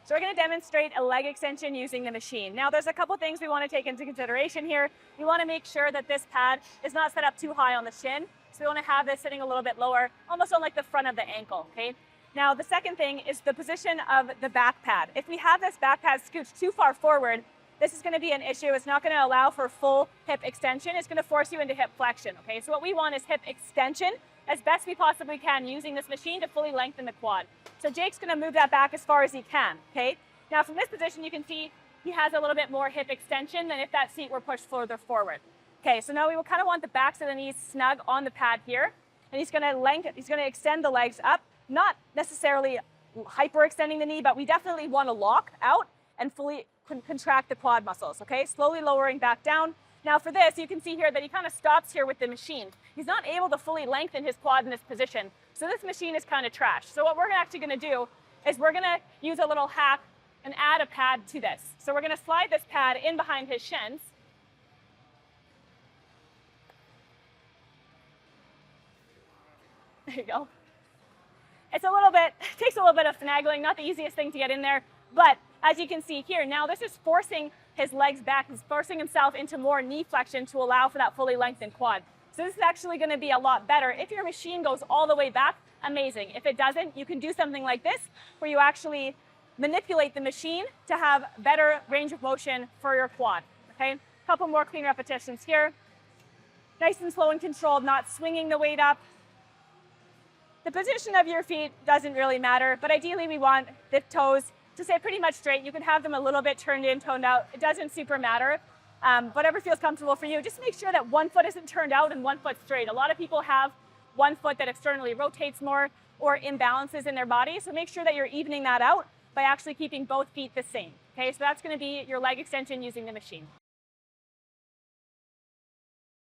So we're going to demonstrate a leg extension using the machine. Now there's a couple things we want to take into consideration here. We want to make sure that this pad is not set up too high on the shin. So we want to have this sitting a little bit lower, almost on like the front of the ankle, okay? Now the second thing is the position of the back pad. If we have this back pad scooched too far forward, this is going to be an issue. It's not going to allow for full hip extension. It's going to force you into hip flexion, okay? So what we want is hip extension as best we possibly can using this machine to fully lengthen the quad. So Jake's going to move that back as far as he can, okay? Now from this position, you can see he has a little bit more hip extension than if that seat were pushed further forward. Okay, so now we will kind of want the backs of the knees snug on the pad here, and he's going to extend the legs up, not necessarily hyperextending the knee, but we definitely want to lock out and fully contract the quad muscles, okay? Slowly lowering back down. Now for this, you can see here that he kind of stops here with the machine. He's not able to fully lengthen his quad in this position. So this machine is kind of trash. So what we're actually going to do is we're going to use a little hack and add a pad to this. So we're going to slide this pad in behind his shins. There you go. It takes a little bit of finagling, not the easiest thing to get in there, but as you can see here, now this is forcing his legs back. He's forcing himself into more knee flexion to allow for that fully lengthened quad. So this is actually going to be a lot better. If your machine goes all the way back, amazing. If it doesn't, you can do something like this, where you actually manipulate the machine to have better range of motion for your quad, okay? A couple more clean repetitions here. Nice and slow and controlled, not swinging the weight up. The position of your feet doesn't really matter, but ideally we want the toes to stay pretty much straight. You can have them a little bit turned in, toned out. It doesn't super matter. Whatever feels comfortable for you. Just make sure that one foot isn't turned out and one foot straight. A lot of people have one foot that externally rotates more or imbalances in their body. So make sure that you're evening that out by actually keeping both feet the same. Okay, so that's going to be your leg extension using the machine.